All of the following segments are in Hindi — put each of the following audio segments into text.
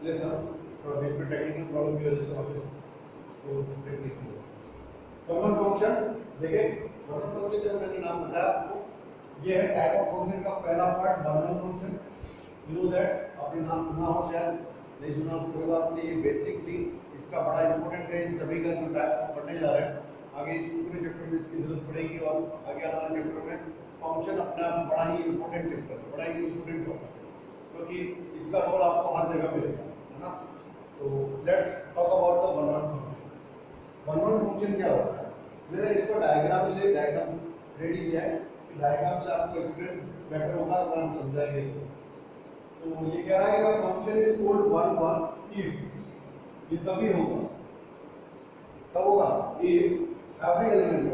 ये सर थोड़ा बीच में टेक्निकल प्रॉब्लम की वजह से वापस तो टेक्निकल कॉमन फंक्शन देखिए। कॉमन फंक्शन जो मैंने नाम बताया आपको, ये है टाइप ऑफ फंक्शन का पहला part common function. You know that, आपने नाम सुना हो शायद, नहीं सुना तो कोई बात नहीं, ये बेसिकली इसका बड़ा इंपॉर्टेंट है इन सभी का जो टाइप पढ़ने जा रहे हैं। आगे इस पूरे चैप्टर में इसकी जरूरत पड़ेगी और आगे आने वाले चैप्टर में फंक्शन अपना बड़ा ही इंपॉर्टेंट चैप्टर, बड़ा ही इंपॉर्टेंट टॉपिक, क्योंकि इसका रोल आपको हर जगह मिलेगा, है ना। तो let's talk about the one one function. One one function क्या होता है? मैंने इसको डायग्राम रेडी किया है, डायग्राम से आपको एक्सप्लेन बेटर होगा अगर हम समझाएंगे। तो ये क्या आएगा, function is called one one if, ये तभी होगा, कब होगा? If every element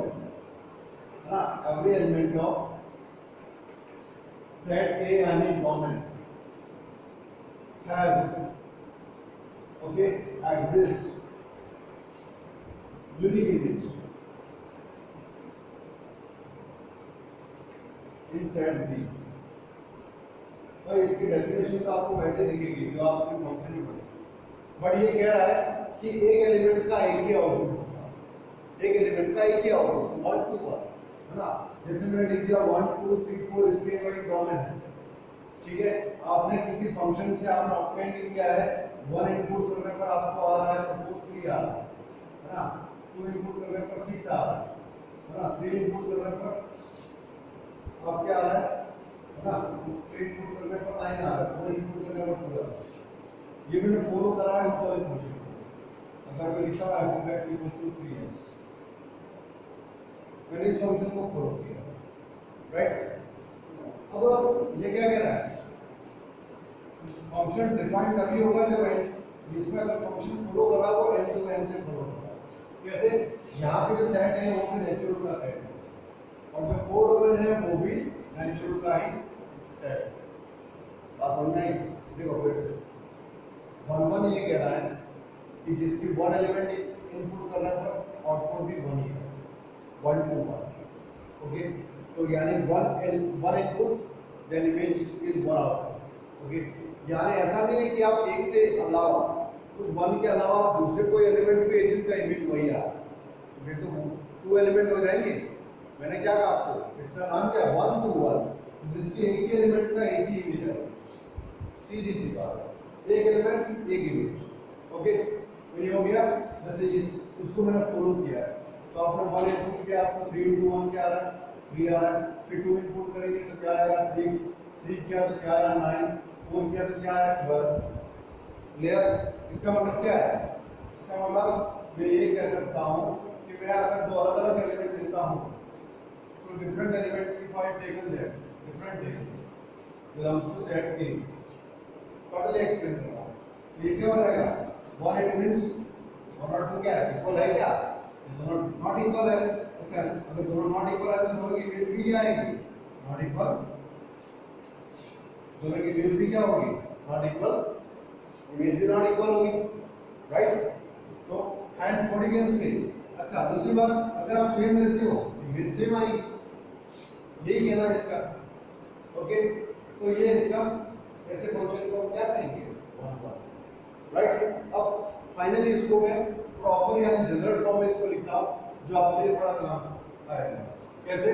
of set A any common has exist unique image in set B। तो इसकी डेफिनेशन तो आपको वैसे दिखेगी जो आपके फंक्शन में पढ़े, बट ये कह रहा है कि एक एलिमेंट का एक ही आउटपुट, एक एलिमेंट का एक ही आउटपुट 1 2 1, है ना। जैसे मैंने लिख दिया 1 2 3 4 इसके वही कॉमन है, ठीक है। आपने किसी फंक्शन से आपने ऑब्टेन किया है, 1 इनपुट करने पर आपको आ रहा है सपोज 3 आ रहा है ना, 2 इनपुट करने पर 6 आ रहा है ना, 3 इनपुट करने पर आप क्या आ रहा है ना, 3 इनपुट करने पर 9 आ रहा है, 4 इनपुट करने पर 4 आ रहा है। ये मैंने फॉलो करा है उस वाले फंक्शन को। अगर मैं लिखा है f(x = 3x), मैंने इस फंक्शन को फॉलो किया, राइट। अब ये क्या कह रहा है, फंक्शन डिफाइन तभी होगा जब इसमें अगर फंक्शन फॉलो कर रहा हो एंड टू एंड से फॉलो कर रहा है। कैसे? यहाँ पे जो सेट है वो भी नेचुरल का सेट है और जो कोडोमेन है वो भी नेचुरल का ही सेट है। बात समझ में आई? देखो फिर से 1 1 ये कह रहा है कि जिसकी 1 एलिमेंट इनपुट करने पर आउटपुट भी 1 ही है, 1 2 1, ओके। तो यानी 1 input then image is 1 output, okay. यानी ऐसा नहीं है कि आप एक से अलावा उस 1 के अलावा आप दूसरे कोई एलिमेंट भी है जिसका इमेज वही आ रहा है, ये तो 2 एलिमेंट हो जाएंगे। मैंने क्या कहा आपको, इसका नाम क्या है 1 2 1, जिसके एक ही एलिमेंट का एक ही इमेज है, सीधी सी बात, एक एलिमेंट एक इमेज, ओके। तो ये हो गया। जैसे इसको मैंने फॉलो किया है तो आपने 1 इनपुट किया, आपको 3 × 1 क्या आ रहा है, 3 आ रहा है। फिर 2 इनपुट करेंगे तो क्या आएगा 6, 3 किया तो क्या आया 9, 4 किया तो क्या आया 12। क्लियर? इसका मतलब क्या है? इसका मतलब मैं ये कह सकता हूँ कि मैं अगर दो अलग अलग एलिमेंट लेता हूँ तो डिफरेंट एलिमेंट की फाइव टेकन है, different belongs to set A, totally explain कर रहा हूँ। ये क्या हो जाएगा 1 इट मींस 1 और 2 क्या है, इक्वल है क्या? दोनों नॉट इक्वल है। अच्छा, अगर दोनों नॉट इक्वल है तो दोनों की इमेज भी क्या आएगी, नॉट इक्वल। दोनों की इमेज भी क्या होगी, नॉट इक्वल, इमेज भी नॉट इक्वल होगी, राइट। तो हैंड्स बॉडी गेम से। अच्छा, दूसरी बात, अगर आप सेम लेते हो इमेज सेम आएगी, यही कहना है इसका, ओके। तो ये इसका ऐसे फंक्शन को क्या कहेंगे 1 1, राइट। अब फाइनली इसको मैं प्रॉपर यानी जनरल फॉर्म में इसको लिखता हूं जो आपके लिए बड़ा काम आएगा। कैसे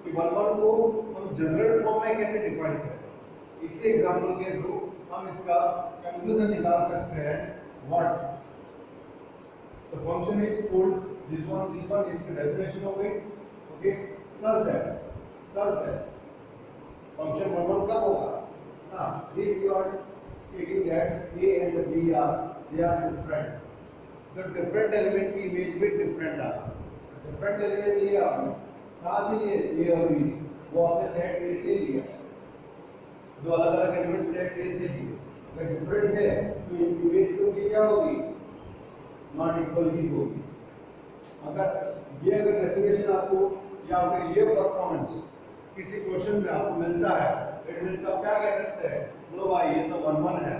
कि 1 1 को हम जनरल फॉर्म में कैसे डिफाइन करें, इसी एग्जांपल के थ्रू हम इसका कंक्लूजन निकाल सकते हैं। What the function is called this one इसकी डेफिनेशन हो गई, ओके। सच दैट फंक्शन 1 1 कब होगा ना, if you are taking that a and b they are different, the different element की इमेज भी डिफरेंट आ रहा है। डिफरेंट एलिमेंट लिया आपने, कहाँ से लिए, a और b, वो आपने सेट a से लिया, दो अलग अलग एलिमेंट सेट a से लिए। अगर डिफरेंट है तो इमेज की क्या होगी, नॉट इक्वल ही होगी। अगर रेप्लिकेशन आपको या फिर ये परफॉर्मेंस किसी क्वेश्चन में आपको मिलता है, इट मींस आप क्या कह सकते हैं, लो भाई ये तो 1 1 है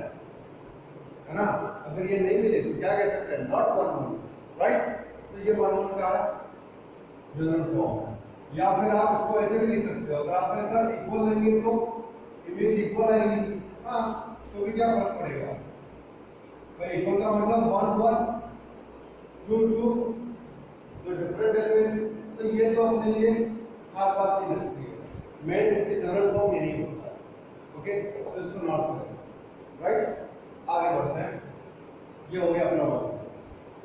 ना। अगर ये नहीं मिले तो क्या कह सकते हैं, नॉट 1 1, राइट। तो ये 1 1 का जनरल फॉर्म है। या फिर आप इसको ऐसे भी लिख सकते हो, अगर आप ऐसा इक्वल लेंगे तो इमेज इक्वल आएगी, हाँ, तो भी क्या फर्क पड़ेगा, टू टू तो डिफरेंट एलिमेंट, तो ये तो अपने लिए खास बात नहीं लगती है, मेन इसके जनरल फॉर्म यही होता है। ओके, तो इसको नोट करें। राइट, आगे बढ़ते हैं। ये हो गया अपना वर्ड।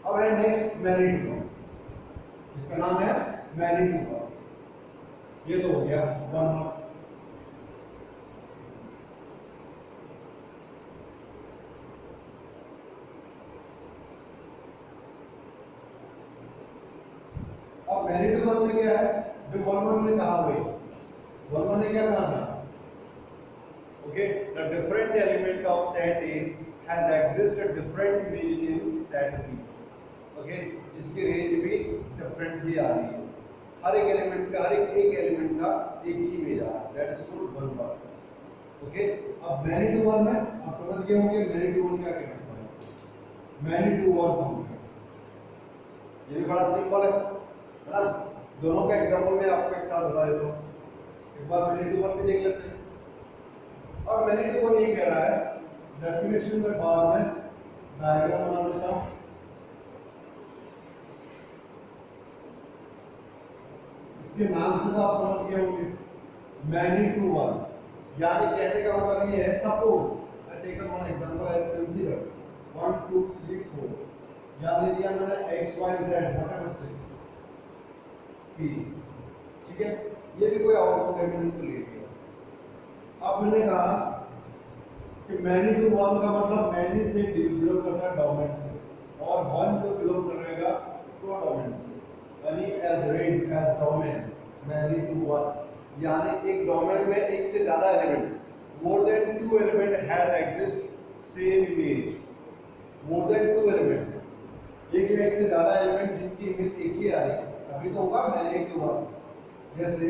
अब है नेक्स्ट मैग्नीट्यूड वर्ड, इसका नाम है मैग्नीट्यूड वर्ड। ये तो हो गया वन वर्ड। अब मैग्नीट्यूड वर्ड में क्या है, जो वन वर्ड ने कहा वही वन वर्ड ने क्या कहा था। Okay, the different element of set A has existed different image in set B. Okay, जिसकी रेंज भी डिफरेंट ही आ रही है, हर एक एलिमेंट का एक एलिमेंट का एक ही इमेज आ रहा है, that is called one word. Okay, अब मैग्नीट्यूड वर्ड में आप समझ गए होंगे मैग्नीट्यूड वर्ड क्या कहते हैं। मैग्नीट्यूड वर्ड फंक्शन ये भी बड़ा सिंपल है ना, दोनों का एग्जांपल मैं आपको एक साथ बता देता हूँ। एक बार मैग्नीट्यूड वर्ड भी देख लेते हैं। और मैग्नीट्यूड वर्ड ये कह रहा है, डेफिनेशन में बाद में डायग्राम बना देता हूँ। इसके नाम से तो आप समझ गए होंगे मैग्नीट्यूड वर्ड, यानी कहने का मतलब ये है, suppose I take one example as consider 1 2 3 4, यहां ले लिया मैंने x y z व्हाटएवर से p, ठीक है, ये भी कोई आउटपुट है मैंने ले लिया। अब मैंने कहा कि मैग्नीट्यूड वन का मतलब मैनी से बिलोंग करता है डोमेन से, और वन जो बिलोंग करेगा टू डोमेन से, यानी as range as domain magnitude one, यानी एक डोमेन में एक से ज्यादा element, more than two element has exist same image, more than two element, एक या एक से ज्यादा एलिमेंट जिनकी इमेज एक ही आ रही है, अभी तो होगा मैग्नीट्यूड वन। जैसे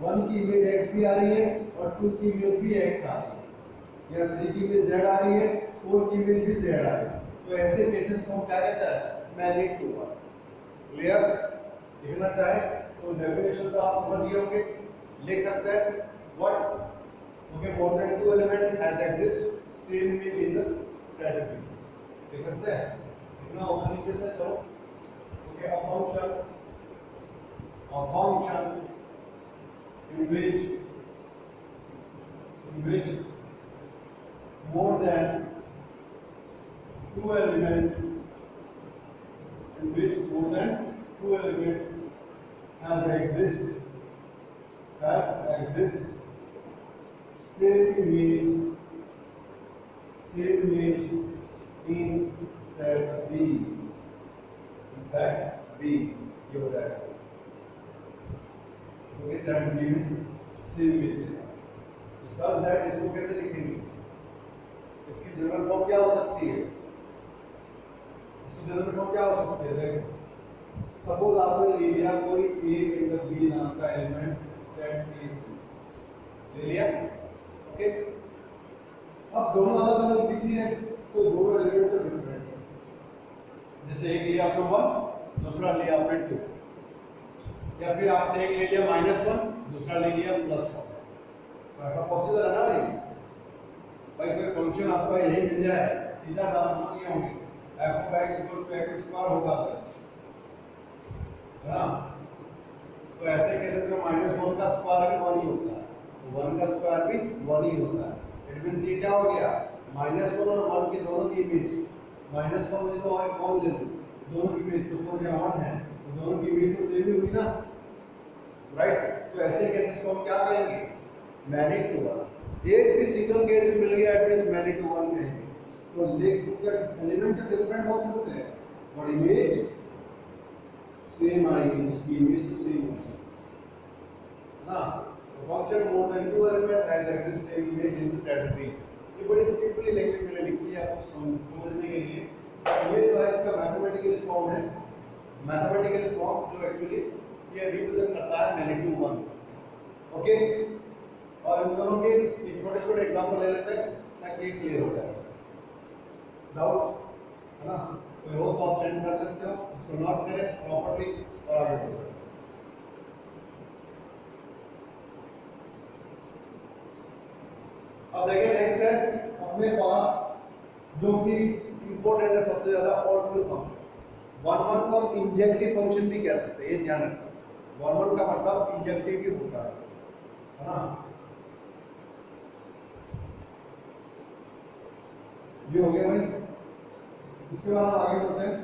1 की इमेज x भी आ रही है और 2 की इमेज भी x आ रही है, या 3 की इमेज z आ रही है, 4 की इमेज भी z आ रही है, तो ऐसे केसेस को हम क्या कहते हैं, मैग्नीट्यूड वर्ड। क्लियर, लिखना चाहे तो डेफिनेशन तो आप समझ गए होंगे, लिख सकते हैं what, okay, more than two element has exist same image in the set B, लिख सकते हैं, इतना होगा लिख देते हैं। चलो okay, a function in which more than two element has exist same image in set B, ये हो जाएगा, ओके, सेट B में सेम इमेज है, तो सच दैट इसको कैसे लिखेंगे, इसकी जनरल फॉर्म क्या हो सकती है, इसकी जनरल फॉर्म क्या हो सकती है, देखो सपोज आपने ले लिया कोई A इंटर B नाम का एलिमेंट सेट A ले लिया, ओके, अब दोनों अलग अलग दिख रही है तो दोनों एलिमेंट तो डिफरेंट है, जैसे एक लिया आपने 1, दूसरा लिया आपने 2, या फिर आपने एक ले लिया -1, दूसरा ले लिया +1, तो ऐसा पॉसिबल है ना भाई कोई फंक्शन आपका यही मिल जाए, सीधा दाम समझ गए होंगे, f(x) होगा है ना, तो ऐसे केसेस में -1 का स्क्वायर भी 1 ही होता है, तो 1 का स्क्वायर भी 1 ही होता है, इट मींस ये क्या हो गया, -1 और 1 की दोनों की इमेज, -1 ले लो और 1 ले लो, दोनों की इमेज सपोज यहाँ 1 है, तो दोनों की इमेज तो सेम ही हुई ना, राइट, तो ऐसे केसेस को हम क्या कहेंगे, मैग्नीट्यूड वर्ड। एक भी सिंगल केस मिल गया इट मींस मैग्नीट्यूड वर्ड कहेंगे, तो एलिमेंट तो डिफरेंट हो सकते हैं और इमेज सेम आएगी, इसकी इमेज तो सेम है ना, function more than two element has exist image in the set B, ये बड़ी सिंपली लैंग्वेज में लिखी है आपको समझने के लिए, ये जो है इसका मैथमेटिकल फॉर्म है, मैथमेटिकल फॉर्म जो एक्चुअली ये रिप्रेजेंट करता है मैग्नीट्यूड वन, ओके, और इन दोनों के छोटे छोटे एग्जांपल ले लेते हैं ताकि ये क्लियर हो जाए, डाउट है ना, कोई हो तो आप सेंड कर सकते हो, इसको नोट करें प्रॉपर्ली और आगे बढ़ो। अब देखिए नेक्स्ट है अपने पास जो कि इंपॉर्टेंट है सबसे ज्यादा ऑड टू फंक्शन, वन को हम इंजेक्टिव फंक्शन भी कह सकते हैं, ये ध्यान रखना। वन का मतलब इंजेक्टिव भी होता है ना। ये हो गया भाई। इसके बाद हम आगे बढ़ते हैं।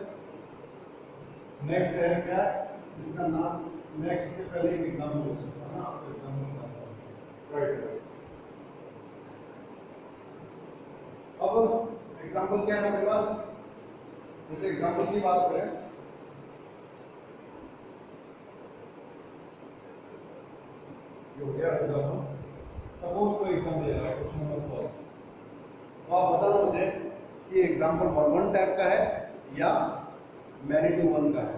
नेक्स्ट है क्या, इसका नाम, नेक्स्ट से पहले एक एग्जाम्पल है ना, राइट। अब एग्जाम्पल क्या है हमारे पास, जैसे एग्जाम्पल की बात करें, हो गया एग्जाम्पल। सपोज कोई एग्जाम्पल ले रहा है, क्वेश्चन नंबर 4, तो आप बताना मुझे कि एग्जाम्पल वन टाइप का है या मैनी टू वन का है।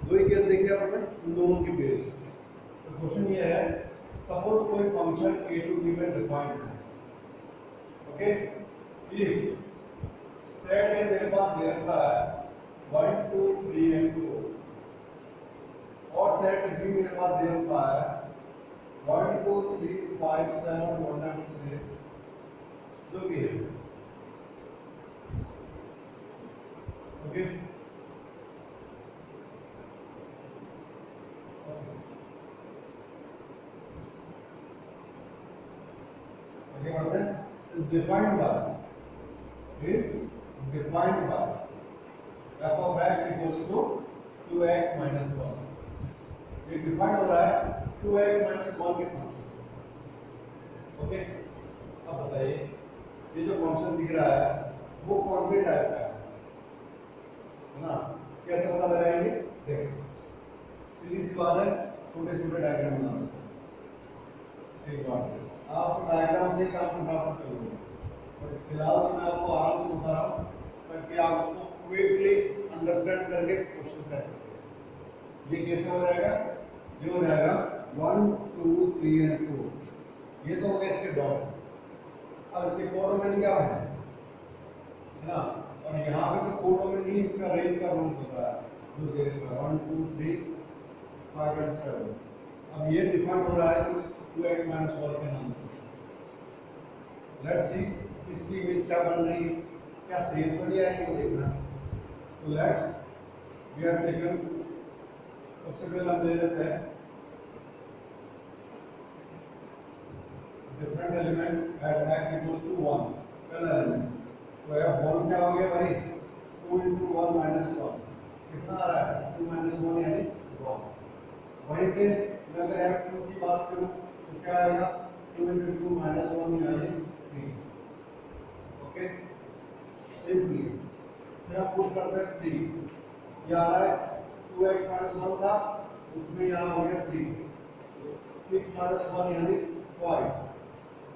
दो ही केस देखिए आपने, उन दोनों की बेस। तो क्वेश्चन ये है, सपोज कोई फंक्शन a to b में डिफाइंड है, ओके। इफ सेट है मेरे पास दे रखा है 1 2 3 एंड 4, और सेट b मेरे पास दे रखा है 1 2 3 5 7 1 and 6, जो भी है, ओके। आगे बढ़ते हैं। is defined by f of x equals to 2x minus 1। ये डिफाइन हो रहा है 2x minus 1 के फंक्शन से, ओके। अब बताइए ये जो फंक्शन दिख रहा है वो कौन से टाइप का है ना, कैसे पता लगाएंगे, देखिए सीधी सी बात है, छोटे छोटे डायग्राम बनाओ। एक बार आप डायग्राम से काम फटाफट कर लो, और फिलहाल तो मैं आपको आराम से बता रहा हूँ ताकि आप उसको क्विकली अंडरस्टैंड करके क्वेश्चन कर सकते। ये कैसे हो जाएगा, ये हो जाएगा 1 2 3 एंड 4, ये तो हो गया इसके डॉट। अब इसके कोडोमेन क्या है ना, और यहाँ पे तो कोडोमेन ही इसका रेंज का रूल होता है, जो दे रखा है 1 2 3 5 एंड 7। अब ये डिफाइन हो रहा है कुछ 2x minus 1 के नाम से। लेट्स सी इसकी इमेज क्या बन रही है, क्या सेम तो नहीं आएगी, वो देखना है। तो लेट्स वी आर टेकन, सबसे पहले हम ले लेते हैं different element at x equals to 1, पहला एलिमेंट। तो यह बॉल क्या हो गया भाई, 2 into 1 minus 1, कितना आ रहा है 2 minus 1 यानी 1। वहीं पे मैं अगर f2 की बात करूं तो क्या आएगा 2 into 2 minus 1 यानी 3, ओके। सिंपली फिर आप पुट करते हैं 3, ये आ रहा है 2x minus 1 था, उसमें यहाँ हो गया 3, 6 minus 1 यानी 5,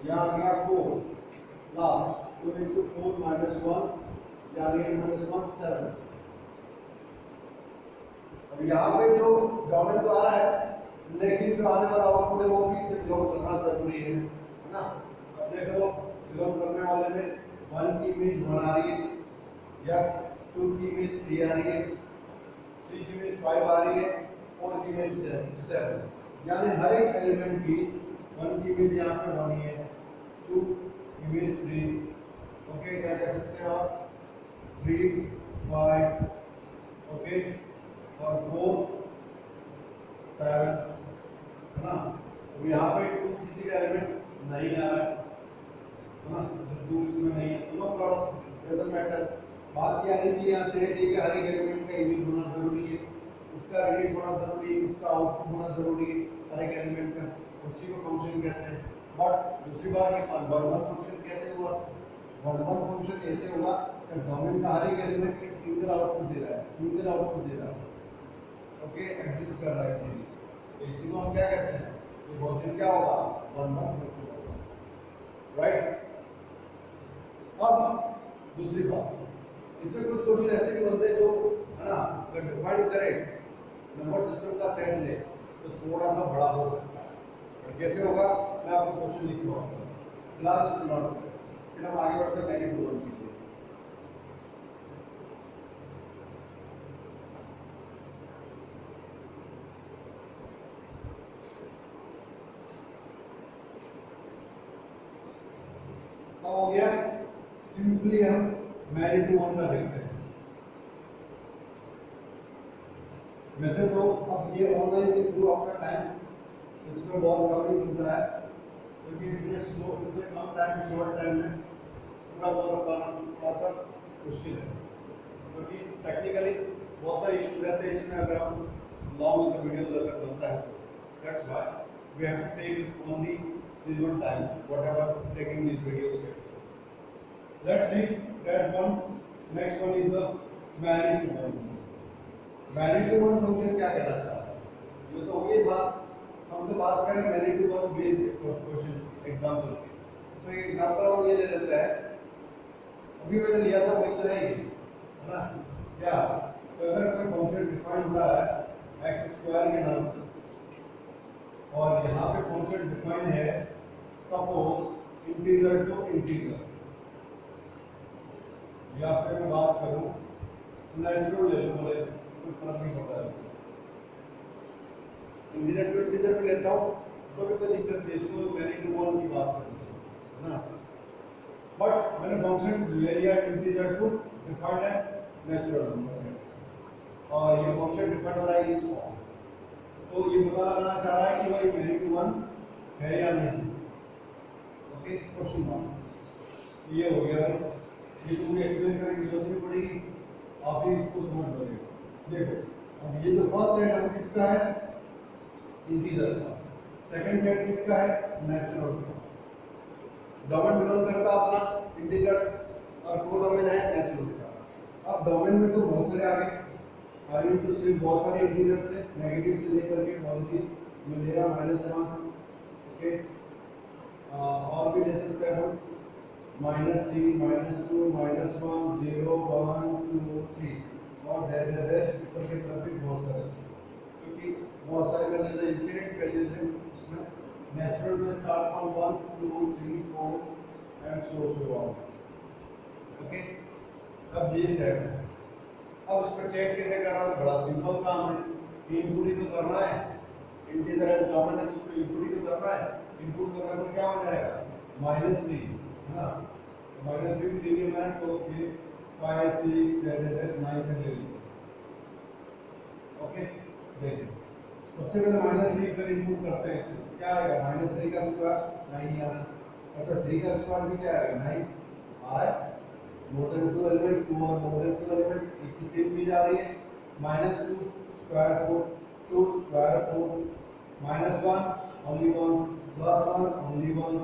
यहाँ आ गया 4, लास्ट 2 into 4 minus 1 यानी 8 minus 1 7। अब यहाँ पे जो डोमेन तो आ रहा है, लेकिन जो आने वाला आउटपुट है वो भी इसे बिलोंग करना जरूरी है ना। अब देखो बिलोंग करने वाले में 1 की इमेज 1 आ रही है, यस, 2 की इमेज 3 आ रही है, 3 की इमेज 5 आ रही है, 4 की इमेज 7, यानी हर एक एलिमेंट की 1 की इमेज यहाँ पे 1 ही है, 2 इमेज 3, ओके। क्या कह सकते हैं आप 3 5, ओके, और 4 7, है ना। तो यहाँ पे 2 किसी का एलिमेंट नहीं आ रहा है ना, तो 2 इसमें नहीं है, तो नो प्रॉब्लम, डजंट मैटर। बात ये आ रही थी यहाँ से है कि हर एक एलिमेंट का इमेज होना जरूरी है, इसका रेट होना जरूरी है, इसका आउटपुट होना जरूरी है हर एक एलिमेंट का, उसी को फंक्शन कहते हैं। बट दूसरी बात ये वन फंक्शन कैसे हुआ, वन फंक्शन ऐसे हुआ कि डोमेन का हर एक एलिमेंट एक सिंगल आउटपुट दे रहा है, सिंगल आउटपुट दे रहा है, ओके, एग्जिस्ट कर रहा है इसीलिए। तो इसी को हम क्या कहते हैं, ये फंक्शन क्या होगा, वन फंक्शन होगा, राइट। अब दूसरी बात, इसमें कुछ क्वेश्चन ऐसे भी बनते हैं जो, है ना, अगर डिफाइन करें नंबर सिस्टम का सेट ले तो थोड़ा सा बड़ा हो सकता है, और कैसे होगा मैं आपको क्वेश्चन लिख रहा हूँ, फिलहाल इसको नोट करें, फिर हम आगे बढ़ते हैं मैनी टू वन के लिए। हो गया, सिंपली हम मैनी टू वन का देखते हैं। वैसे तो अब ये ऑनलाइन के थ्रू अपना टाइम इसमें बहुत कम ही मिलता है, क्योंकि इतने कम टाइम शॉर्ट टाइम में पूरा कवर पाना थोड़ा सा मुश्किल है, क्योंकि टेक्निकली बहुत सारे इशू रहते हैं इसमें। अगर हम लॉन्ग वीडियोज अगर बनता है तो that's why we have to take only this one time whatever taking this videos. Let's see that one. Next one is the many to one. Many to one function क्या कहना चाहता है? ये तो हो गई बात। हम तो बात करें many to one based question example की। तो एक एग्जांपल हम ये ले लेते हैं, अभी मैंने लिया था वही तो है ना क्या? तो अगर कोई फंक्शन डिफाइन हो रहा है एक्स स्क्वायर के नाम से, और यहाँ पे फंक्शन डिफाइन है सपोज इंटीजर टू इंटीजर, या फिर मैं बात करूँ नेचुरल ले लो, बोले कोई फर्क नहीं पड़ता है, इंटीजर टू इंटीजर पे लेता हूँ तो भी कोई दिक्कत नहीं, इसको मैनी टू वन की बात करते हैं ना। बट मैंने फंक्शन ले लिया integer to defined as natural number, और ये फंक्शन डिफाइन हो रहा है इस फॉर्म। तो ये पता लगाना चाह रहा है कि भाई मैनी टू वन है या नहीं। ओके, क्वेश्चन वन ये हो गया। ये तो मुझे एक्सप्लेन करने की जरूरत नहीं पड़ेगी, आप ही इसको समझ लोगे। देखो अब ये तो फर्स्ट सेट हम किसका है? इंटीजर का। सेकंड सेट किसका है? नेचुरल का। डोमेन बिलोंग करता अपना इंटीजर्स और कोडोमेन है नेचुरल का। अब डोमेन में तो बहुत सारे आ गए, आई मीन टू सिर्फ बहुत सारे इंटीजर्स है, नेगेटिव से लेकर के पॉजिटिव में ले रहा -1। ओके, और भी ले सकते हैं हम -3 -2 -1 0 1 2 3 और रेस्ट ऊपर की तरफ भी बहुत सारे, क्योंकि बहुत सारे वैल्यूज है, इनफिनिट वैल्यूज है इसमें। नेचुरल में start from 1 2 3 4 and so on. Okay, अब ये सेट है। अब उसको चेक कैसे करना है? बड़ा सिंपल काम है, इनपुट ही तो करना है। इंटीजर एज डोमेन है तो उसको इनपुट ही तो करना है। इनपुट करने पर क्या हो जाएगा? -3 है ना, -3 3 में तो फिर 5 6 7 9 तक ले लीजिए। ओके, देखिए सबसे पहले -3 पर इनपुट करते हैं, इसमें क्या आएगा? -3 का स्क्वायर 9 आ रहा है। अच्छा 3 का स्क्वायर भी क्या आएगा? 9 आ रहा है। मोर देन 2 एलिमेंट 2 और मोर देन 2 एलिमेंट एक ही सेम भी जा रही है। -2 square 4 2 square 4 -1 only 1 +1 only 1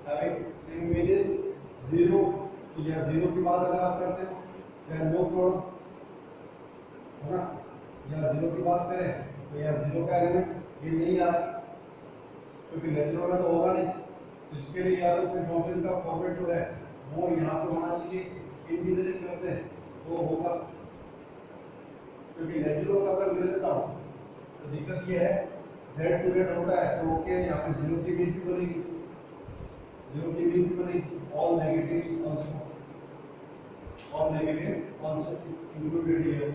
having same images 0। तो यह 0 की बात अगर आप करते हो then नो प्रॉब्लम है ना, या 0 की बात करें तो यह 0 का एलिमेंट ये नहीं आ रहा, क्योंकि नेचुरल में तो होगा नहीं। तो इसके लिए या तो फिर फंक्शन का फॉर्मेट जो है वो यहाँ पे होना चाहिए, इंटीजर करते हैं तो होगा, क्योंकि नेचुरल का अगर ले लेता हूँ तो दिक्कत ये है z टू z होता है तो ओके, यहाँ पे 0 की इमेज भी बनेगी, 0 की इमेज भी बनेगी, all negatives also, all negative also included here.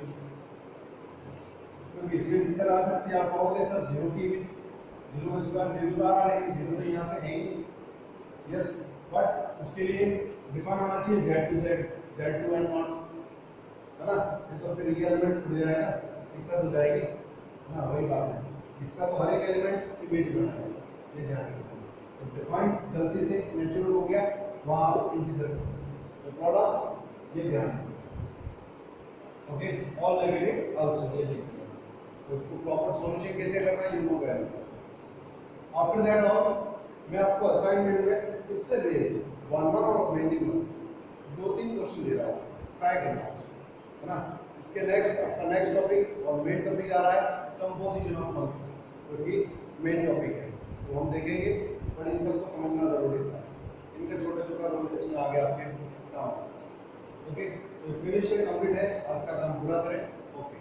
क्योंकि इसमें दिक्कत आ सकती है, आप कहोगे सर 0 की इमेज 0 का स्क्वायर 0 आ रहा है, लेकिन 0 तो यहाँ पे है ही। यस, बट उसके लिए डिफाइन होना चाहिए z to z, z to n not, है ना, नहीं तो फिर ये एलिमेंट छूट जाएगा, दिक्कत हो जाएगी ना। वही बात है, इसका तो हर एक एलिमेंट इमेज बनाएगा, ये ध्यान रखना। तो डिफाइन गलती से नेचुरल हो गया, वहां इंटीजर तो प्रॉब्लम, ये ध्यान रखना। ओके, ऑल नेगेटिव आल्सो, ये देखिए। तो उसको प्रॉपर सॉल्यूशन कैसे करना है, you know well. After that all मैं आपको असाइनमेंट में इससे बेस्ड 1 और मेनली 2-3 क्वेश्चन दे रहा हूँ, ट्राई करना है ना। इसके नेक्स्ट टॉपिक और मेन टॉपिक आ रहा है कंपोजिशन ऑफ फंक्शन, क्योंकि मेन टॉपिक है तो हम देखेंगे, पर इन सबको समझना जरूरी था। इनका छोटा-छोटा रोल इसमें आ गया आपके काम। ओके, तो फिनिश कंप्लीट है, आज का काम पूरा करें। ओके,